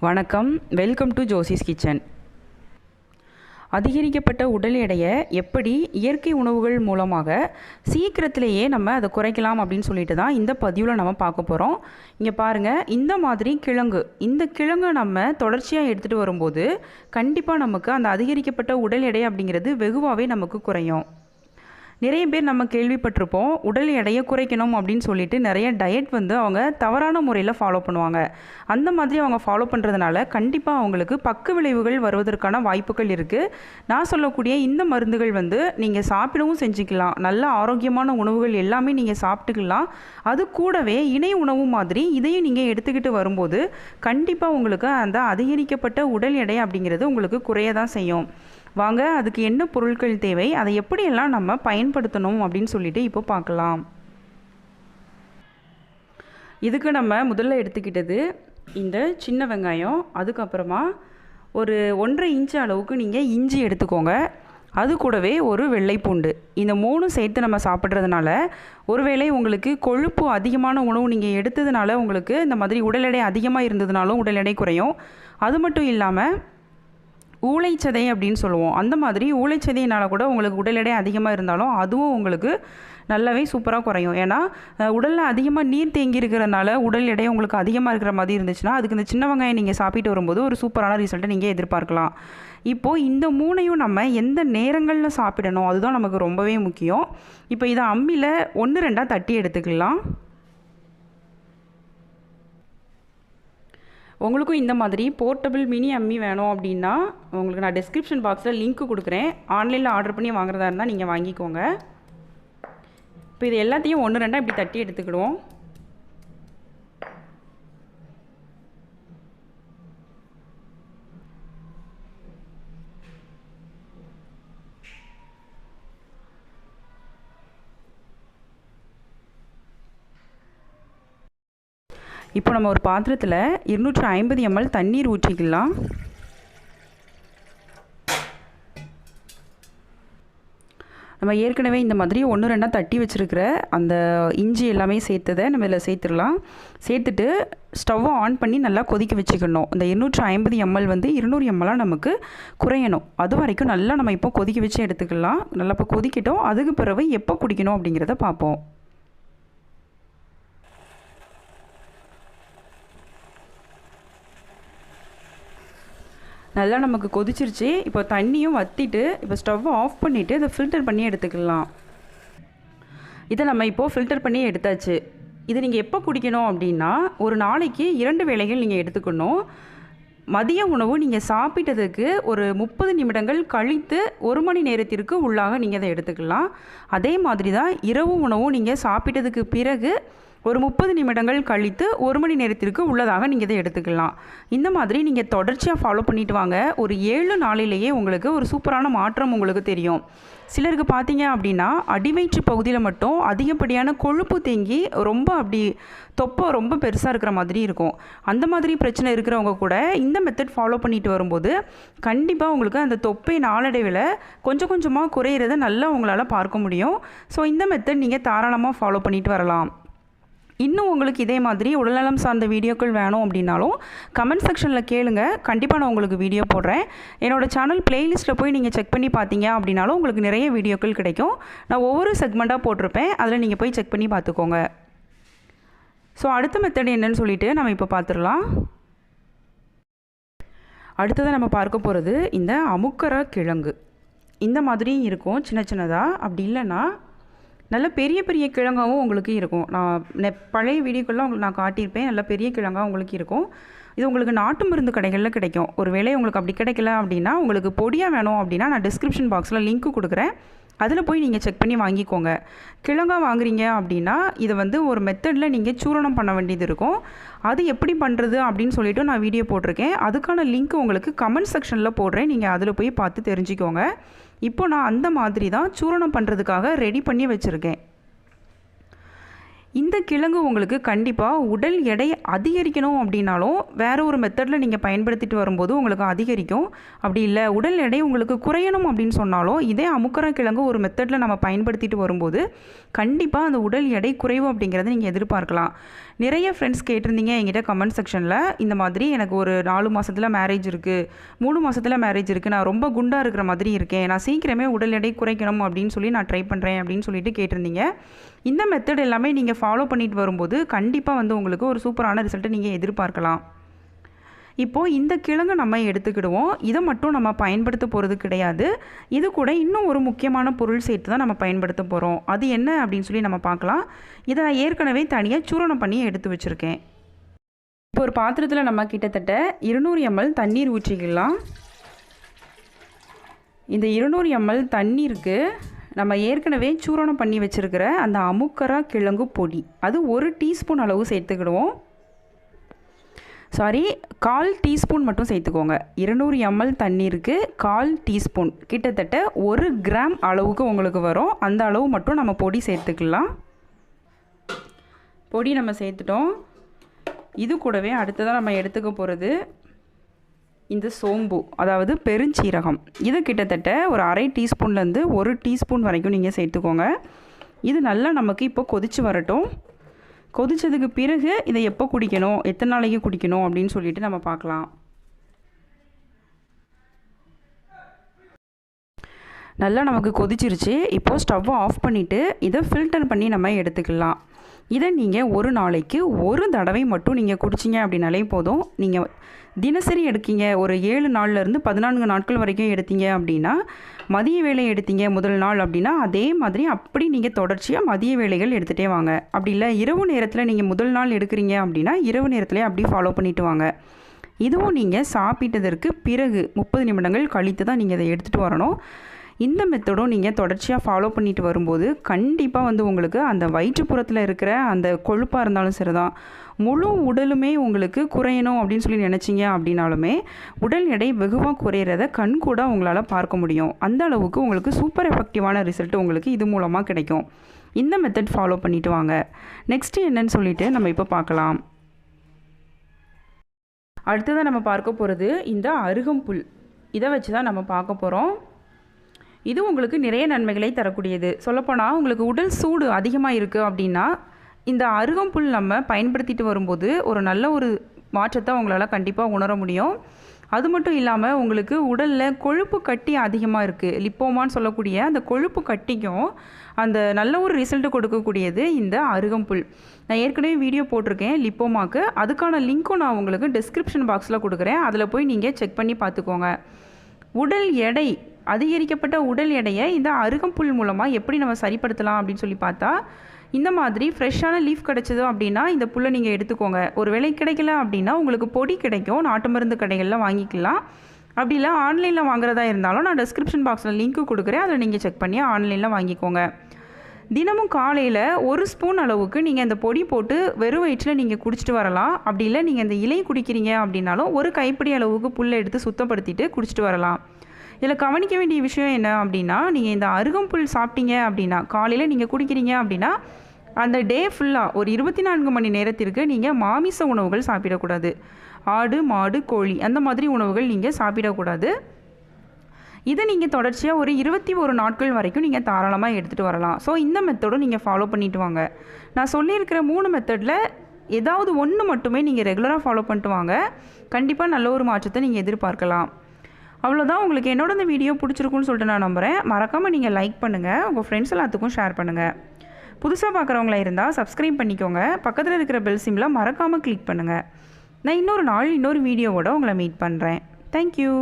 வணக்கம், welcome to Josie's kitchen. அதிகரிக்கப்பட்ட உடல் எடையை எப்படி இயற்கை உணவுகள் மூலமாக சீக்கிரத்திலேயே நம்ம அதை குறைக்கலாம் அப்படின்னு சொல்லிட்டு தான் இந்த பதிவில் நம்ம பார்க்க போகிறோம். இங்கே பாருங்கள், இந்த மாதிரி இந்த கிழங்கை நம்ம தொடர்ச்சியாக எடுத்துகிட்டு வரும்போது கண்டிப்பாக நமக்கு அந்த அதிகரிக்கப்பட்ட உடல் எடை அப்படிங்கிறது வெகுவாகவே நமக்கு குறையும். நிறைய பேர் நம்ம கேள்விப்பட்டிருப்போம், உடல் எடையை குறைக்கணும் அப்படின்னு சொல்லிட்டு நிறைய டயட் அவங்க தவறான முறையில் ஃபாலோ பண்ணுவாங்க. அந்த மாதிரி அவங்க ஃபாலோ பண்ணுறதுனால கண்டிப்பாக அவங்களுக்கு பக்க விளைவுகள் வருவதற்கான வாய்ப்புகள் இருக்குது. நான் சொல்லக்கூடிய இந்த மருந்துகள் நீங்கள் சாப்பிடவும் செஞ்சுக்கலாம். நல்ல ஆரோக்கியமான உணவுகள் எல்லாமே நீங்கள் சாப்பிட்டுக்கலாம். அது கூடவே இணை உணவு மாதிரி இதையும் நீங்கள் எடுத்துக்கிட்டு வரும்போது கண்டிப்பாக உங்களுக்கு அந்த அதிகரிக்கப்பட்ட உடல் எடை அப்படிங்கிறது உங்களுக்கு குறைய தான் செய்யும். வாங்க, அதுக்கு என்ன பொருட்கள் தேவை, அதை எப்படியெல்லாம் நம்ம பயன்படுத்தணும் அப்படின்னு சொல்லிட்டு இப்போ பார்க்கலாம். இதுக்கு நம்ம முதல்ல எடுத்துக்கிட்டது இந்த சின்ன வெங்காயம், அதுக்கப்புறமா ஒரு 1.5 இன்ச்சு அளவுக்கு நீங்கள் இஞ்சி எடுத்துக்கோங்க. அது கூடவே ஒரு வெள்ளைப்பூண்டு. இந்த 3 சேர்த்து நம்ம சாப்பிட்றதுனால ஒருவேளை உங்களுக்கு கொழுப்பு அதிகமான உணவு நீங்கள் எடுத்ததுனால உங்களுக்கு இந்த மாதிரி உடல் எடை அதிகமாக இருந்ததுனாலும் உடல் எடை குறையும். அது மட்டும் இல்லாமல் ஊளைச்சதை அப்படின்னு சொல்லுவோம், அந்த மாதிரி ஊளைச்சதையினால் கூட உங்களுக்கு உடல் எடை அதிகமாக இருந்தாலும் அதுவும் உங்களுக்கு நல்லாவே சூப்பராக குறையும். ஏன்னா உடலில் அதிகமாக நீர் தேங்கி இருக்கிறதுனால உடல் எடை உங்களுக்கு அதிகமாக இருக்கிற மாதிரி இருந்துச்சுன்னா அதுக்கு இந்த சின்ன வெங்காயம் நீங்கள் சாப்பிட்டு வரும்போது ஒரு சூப்பரான ரிசல்ட்டை நீங்கள் எதிர்பார்க்கலாம். இப்போது இந்த 3ஐயும் நம்ம எந்த நேரங்களில் சாப்பிடணும் அதுதான் நமக்கு ரொம்பவே முக்கியம். இப்போ இதை அம்மியில் 1-2 தட்டி எடுத்துக்கலாம். உங்களுக்கும் இந்த மாதிரி போர்ட்டபிள் மினி அம்மி வேணும் அப்படின்னா உங்களுக்கு நான் டிஸ்கிரிப்ஷன் பாக்ஸில் லிங்க் கொடுக்குறேன். ஆன்லைனில் ஆர்டர் பண்ணி வாங்குறதா இருந்தால் நீங்கள் வாங்கிக்கோங்க. இப்போ இது எல்லாத்தையும் 1-2 இப்படி தட்டி எடுத்துக்கிடுவோம். இப்போ நம்ம ஒரு பாத்திரத்தில் 250 ml தண்ணீர் ஊற்றிக்கலாம். நம்ம ஏற்கனவே இந்த மாதிரி 1-2 தட்டி வச்சுருக்கிற அந்த இஞ்சி எல்லாமே சேர்த்ததை நம்ம இதில் சேர்த்துடலாம். சேர்த்துட்டு ஸ்டவ்வை ஆன் பண்ணி நல்லா கொதிக்க வச்சுக்கணும். இந்த 250 ml 200 ml நமக்கு குறையணும். அது வரைக்கும் நல்லா நம்ம இப்போ கொதிக்க வச்சு எடுத்துக்கலாம். நல்லா இப்போ கொதிக்கட்டும். அதுக்கு பிறகு எப்போ குடிக்கணும் அப்படிங்கிறத பார்ப்போம். நல்லா நமக்கு கொதிச்சிருச்சு. இப்போ தண்ணியும் வற்றிட்டு இப்போ ஸ்டவ்வை ஆஃப் பண்ணிவிட்டு இதை ஃபில்டர் பண்ணி எடுத்துக்கலாம். இதை நம்ம இப்போது ஃபில்டர் பண்ணி எடுத்தாச்சு. இது நீங்கள் எப்போ குடிக்கணும் அப்படின்னா ஒரு நாளைக்கு 2 வேளைகள் நீங்கள் எடுத்துக்கணும். மதிய உணவு நீங்கள் சாப்பிட்டதுக்கு ஒரு 30 நிமிடங்கள் கழித்து 1 மணி நேரத்திற்கு உள்ளாக நீங்கள் அதை எடுத்துக்கலாம். அதே மாதிரி தான் இரவு உணவும் நீங்கள் சாப்பிட்டதுக்கு பிறகு ஒரு 30 நிமிடங்கள் கழித்து 1 மணி நேரத்திற்கு உள்ளதாக நீங்கள் இதை எடுத்துக்கலாம். இந்த மாதிரி நீங்கள் தொடர்ச்சியாக ஃபாலோ பண்ணிட்டு வாங்க. ஒரு 7 நாளிலேயே உங்களுக்கு ஒரு சூப்பரான மாற்றம் உங்களுக்கு தெரியும். சிலருக்கு பார்த்தீங்க அப்படின்னா அடிவயிற்று பகுதியில் மட்டும் அதிகப்படியான கொழுப்பு தேங்கி அப்படி தொப்பை ரொம்ப பெருசாக இருக்கிற மாதிரி இருக்கும். அந்த மாதிரி பிரச்சனை இருக்கிறவங்க கூட இந்த மெத்தட் ஃபாலோ பண்ணிட்டு வரும்போது கண்டிப்பாக உங்களுக்கு அந்த தொப்பை நாளடைவில் கொஞ்சம் கொஞ்சமாக குறையிறத நல்லா உங்களால் பார்க்க முடியும். ஸோ இந்த மெத்தட் நீங்கள் தாராளமாக ஃபாலோ பண்ணிட்டு வரலாம். இன்னும் உங்களுக்கு இதே மாதிரி உடல்நலம் சார்ந்த வீடியோக்கள் வேணும் அப்படின்னாலும் கமெண்ட் செக்ஷனில் கேளுங்க. கண்டிப்பாக நான் உங்களுக்கு வீடியோ போடுறேன். என்னோடய சேனல் பிளேலிஸ்ட்டில் போய் நீங்கள் செக் பண்ணி பார்த்தீங்க அப்படின்னாலும் உங்களுக்கு நிறைய வீடியோக்கள் கிடைக்கும். நான் ஒவ்வொரு செக்மெண்ட்டாக போட்டிருப்பேன், அதில் நீங்கள் போய் செக் பண்ணி பார்த்துக்கோங்க. ஸோ அடுத்த மெத்தட் என்னன்னு சொல்லிட்டு நம்ம இப்போ பார்த்துடலாம். அடுத்ததாக நம்ம பார்க்க போகிறது இந்த அமுக்கர கிழங்கு. இந்த மாதிரி இருக்கும் சின்ன சின்னதாக, அப்படி இல்லைன்னா நல்ல பெரிய பெரிய கிழங்காகவும் உங்களுக்கு இருக்கும். நான் பழைய வீடியோக்கெல்லாம் உங்களுக்கு நான் காட்டியிருப்பேன். நல்ல பெரிய கிழங்காக உங்களுக்கு இருக்கும். இது உங்களுக்கு நாட்டு மருந்து கடைகளில் கிடைக்கும். ஒரு வேளை உங்களுக்கு அப்படி கிடைக்கல அப்படின்னா உங்களுக்கு பொடியாக வேணும் அப்படின்னா நான் டிஸ்கிரிப்ஷன் பாக்ஸில் லிங்க்கு கொடுக்குறேன். அதில் போய் நீங்கள் செக் பண்ணி வாங்கிக்கோங்க. கிழங்கா வாங்குறீங்க அப்படின்னா இதை ஒரு மெத்தடில் நீங்கள் சூரணம் பண்ண வேண்டியது இருக்கும். அது எப்படி பண்ணுறது அப்படின்னு சொல்லிவிட்டு நான் வீடியோ போட்டிருக்கேன். அதுக்கான லிங்க் உங்களுக்கு கமெண்ட் செக்ஷனில் போடுறேன். நீங்கள் அதில் போய் பார்த்து தெரிஞ்சுக்கோங்க. இப்போ நான் அந்த மாதிரி தான் சூரணம் பண்ணுறதுக்காக ரெடி பண்ணி வச்சுருக்கேன். இந்த கிழங்கு உங்களுக்கு கண்டிப்பாக உடல் எடை அதிகரிக்கணும் அப்படின்னாலும் வேறு ஒரு மெத்தடில் நீங்கள் பயன்படுத்திட்டு வரும்போது உங்களுக்கு அதிகரிக்கும். அப்படி இல்லை உடல் எடை உங்களுக்கு குறையணும் அப்படின்னு சொன்னாலும் இதே அமுக்கர கிழங்கு ஒரு மெத்தடில் நம்ம பயன்படுத்திட்டு வரும்போது கண்டிப்பாக அந்த உடல் எடை குறைவு அப்படிங்கிறத நீங்கள் எதிர்பார்க்கலாம். நிறைய ஃப்ரெண்ட்ஸ் கேட்டிருந்தீங்க என்கிட்ட கமெண்ட் செக்ஷனில், இந்த மாதிரி எனக்கு ஒரு 4 மாதத்தில் மேரேஜ் இருக்குது, 3 மாதத்தில் மேரேஜ் இருக்குது, நான் ரொம்ப குண்டாக இருக்கிற மாதிரி இருக்கேன், நான் சீக்கிரமே உடல் எடை குறைக்கணும் அப்படின்னு சொல்லி நான் ட்ரை பண்ணுறேன் அப்படின்னு சொல்லிட்டு கேட்டிருந்தீங்க. இந்த மெத்தட் எல்லாமே நீங்கள் ஃபாலோ பண்ணிட்டு வரும்போது கண்டிப்பாக வந்து உங்களுக்கு ஒரு சூப்பரான ரிசல்ட்டை நீங்கள் எதிர்பார்க்கலாம். இப்போது இந்த கிழங்கு நம்ம எடுத்துக்கிடுவோம். இதை மட்டும் நம்ம பயன்படுத்த போகிறது கிடையாது. இது கூட இன்னும் ஒரு முக்கியமான பொருள் சேர்த்து தான் நம்ம பயன்படுத்த போகிறோம். அது என்ன அப்படின்னு சொல்லி நம்ம பார்க்கலாம். இதை நான் ஏற்கனவே தனியாக சூரணம் பண்ணி எடுத்து வச்சுருக்கேன். இப்போ ஒரு பாத்திரத்தில் நம்ம கிட்டத்தட்ட 200 ml தண்ணீர் ஊற்றிக்கலாம். இந்த 200 ml தண்ணீருக்கு நம்ம ஏற்கனவே சூரணம் பண்ணி வச்சுருக்கிற அந்த அமுக்கரா கிழங்கு பொடி அது 1 டீஸ்பூன் அளவு சேர்த்துக்கிடுவோம். 1/4 டீஸ்பூன் மட்டும் சேர்த்துக்கோங்க. 200 ml தண்ணீருக்கு 1/4 டீஸ்பூன், கிட்டத்தட்ட 1 கிராம் அளவுக்கு உங்களுக்கு வரும். அந்த அளவு மட்டும் நம்ம பொடி சேர்த்துக்கலாம். பொடி நம்ம சேர்த்துட்டோம். இது கூடவே அடுத்ததாக நம்ம எடுத்துக்க போகிறது இந்த சோம்பு, அதாவது பெருஞ்சீரகம். இது கிட்டத்தட்ட ஒரு 1/2 டீஸ்பூன்லேருந்து 1 டீஸ்பூன் வரைக்கும் நீங்கள் சேர்த்துக்கோங்க. இது நல்லா நமக்கு இப்போ கொதித்து வரட்டும். கொதித்ததுக்கு பிறகு இதை எப்போ குடிக்கணும், எத்தனை நாளைக்கு குடிக்கணும் அப்படின்னு சொல்லிட்டு நம்ம பார்க்கலாம். நல்லா நமக்கு கொதிச்சிருச்சு. இப்போது ஸ்டவ்வை ஆஃப் பண்ணிவிட்டு இதை ஃபில்டர் பண்ணி நம்ம எடுத்துக்கலாம். இதை நீங்கள் ஒரு நாளைக்கு ஒரு தடவை மட்டும் நீங்கள் குடிச்சிங்க அப்படின்னாலே போதும். நீங்கள் தினசரி எடுக்கீங்க, ஒரு 7 நாள்லேருந்து 14 நாட்கள் வரைக்கும் எடுத்தீங்க அப்படின்னா, மதிய வேலை எடுத்தீங்க முதல் நாள் அப்படின்னா அதே மாதிரி அப்படி நீங்கள் தொடர்ச்சியாக மதிய வேலைகள் எடுத்துகிட்டே வாங்க. அப்படி இல்லை இரவு நேரத்தில் நீங்கள் முதல் நாள் எடுக்கிறீங்க அப்படின்னா இரவு நேரத்துலேயே அப்படி ஃபாலோ பண்ணிவிட்டு வாங்க. இதுவும் நீங்கள் சாப்பிட்டதற்கு பிறகு 30 நிமிடங்கள் கழித்து தான் நீங்கள் இதை எடுத்துகிட்டு வரணும். இந்த மெத்தடும் நீங்கள் தொடர்ச்சியாக ஃபாலோ பண்ணிட்டு வரும்போது கண்டிப்பாக வந்து உங்களுக்கு அந்த வயிற்றுப்புறத்தில் இருக்கிற அந்த கொழுப்பாக இருந்தாலும் சரி தான், முழு உடலுமே உங்களுக்கு குறையணும் அப்படின்னு சொல்லி நினச்சிங்க அப்படின்னாலுமே உடல் எடை வெகுவாக குறையிறத கண் கூட உங்களால் பார்க்க முடியும். அந்த அளவுக்கு உங்களுக்கு சூப்பர் எஃபெக்டிவான ரிசல்ட் உங்களுக்கு இது மூலமாக கிடைக்கும். இந்த மெத்தட் ஃபாலோ பண்ணிட்டு வாங்க. நெக்ஸ்ட்டு என்னன்னு சொல்லிட்டு நம்ம இப்போ பார்க்கலாம். அடுத்ததாக நம்ம பார்க்க போகிறது இந்த அருகம்புல். இதை வச்சு தான் நம்ம பார்க்க போகிறோம். இது உங்களுக்கு நிறைய நன்மைகளை தரக்கூடியது. சொல்லப்போனால் உங்களுக்கு உடல் சூடு அதிகமாக இருக்குது அப்படின்னா இந்த அருகம்புல் நம்ம பயன்படுத்திட்டு வரும்போது ஒரு நல்ல ஒரு மாற்றத்தை உங்களால் கண்டிப்பாக உணர முடியும். அது மட்டும் இல்லாமல் உங்களுக்கு உடலில் கொழுப்பு கட்டி அதிகமாக இருக்குது, லிப்போமான்னு சொல்லக்கூடிய அந்த கொழுப்பு கட்டிக்கும் அந்த நல்ல ஒரு ரிசல்ட்டு கொடுக்கக்கூடியது இந்த அருகம்புல். நான் ஏற்கனவே வீடியோ போட்டிருக்கேன் லிப்போமாக்கு, அதுக்கான லிங்க்கும் நான் உங்களுக்கு டிஸ்கிரிப்ஷன் பாக்ஸில் கொடுக்குறேன். அதில் போய் நீங்கள் செக் பண்ணி பார்த்துக்கோங்க. உடல் எடை, அதிகரிக்கப்பட்ட உடல் எடையை இந்த அருகம்புல் மூலமாக எப்படி நம்ம சரிப்படுத்தலாம் அப்படின்னு சொல்லி பார்த்தா, இந்த மாதிரி ஃப்ரெஷ்ஷான லீஃப் கிடச்சிதோ அப்படின்னா இந்த புல்லை நீங்கள் எடுத்துக்கோங்க. ஒரு விலை கிடைக்கல அப்படின்னா உங்களுக்கு பொடி கிடைக்கும், நாட்டு மருந்து கடைகளில் வாங்கிக்கலாம். அப்படி இல்லை ஆன்லைனில் வாங்குறதா இருந்தாலும் நான் டிஸ்கிரிப்ஷன் பாக்ஸில் லிங்க்கு கொடுக்குறேன், அதில் நீங்கள் செக் பண்ணி ஆன்லைனில் வாங்கிக்கோங்க. தினமும் காலையில் 1 ஸ்பூன் அளவுக்கு நீங்கள் இந்த பொடி போட்டு வெறும் வயிற்றில் நீங்கள் குடிச்சிட்டு வரலாம். அப்படி இல்லை நீங்கள் இந்த இலை குடிக்கிறீங்க அப்படின்னாலும் ஒரு கைப்பிடி அளவுக்கு புல்லை எடுத்து சுத்தப்படுத்திட்டு குடிச்சிட்டு வரலாம். இதில் கவனிக்க வேண்டிய விஷயம் என்ன அப்படின்னா, நீங்கள் இந்த அருகம்புல் சாப்பிட்டீங்க அப்படின்னா காலையில் நீங்கள் குடிக்கிறீங்க அப்படின்னா அந்த டே ஃபுல்லாக ஒரு 24 மணி நேரத்திற்கு நீங்கள் மாமிச உணவுகள் சாப்பிடக்கூடாது. ஆடு, மாடு, கோழி அந்த மாதிரி உணவுகள் நீங்கள் சாப்பிடக்கூடாது. இதை நீங்கள் தொடர்ச்சியாக ஒரு 21 நாட்கள் வரைக்கும் நீங்கள் தாராளமாக எடுத்துகிட்டு வரலாம். ஸோ இந்த மெத்தடும் நீங்கள் ஃபாலோ பண்ணிட்டு வாங்க. நான் சொல்லியிருக்கிற 3 மெத்தடில் ஏதாவது ஒன்று மட்டுமே நீங்கள் ரெகுலராக ஃபாலோ பண்ணிட்டு வாங்க. கண்டிப்பாக நல்ல ஒரு மாற்றத்தை நீங்கள் எதிர்பார்க்கலாம். அவ்வளோதான். உங்களுக்கு என்னோட இந்த வீடியோ பிடிச்சிருக்குன்னு சொல்லிட்டு நான் நம்புகிறேன். மறக்காமல் நீங்கள் லைக் பண்ணுங்கள், உங்கள் ஃப்ரெண்ட்ஸ் எல்லாத்துக்கும் ஷேர் பண்ணுங்கள். புதுசாக பார்க்குறவங்களா இருந்தால் சப்ஸ்கிரைப் பண்ணிக்கோங்க. பக்கத்தில் இருக்கிற பெல் சிம்மில் மறக்காமல் கிளிக் பண்ணுங்கள். நான் இன்னொரு நாள் இன்னொரு வீடியோவோட உங்களை மீட் பண்ணுறேன். தேங்க்யூ.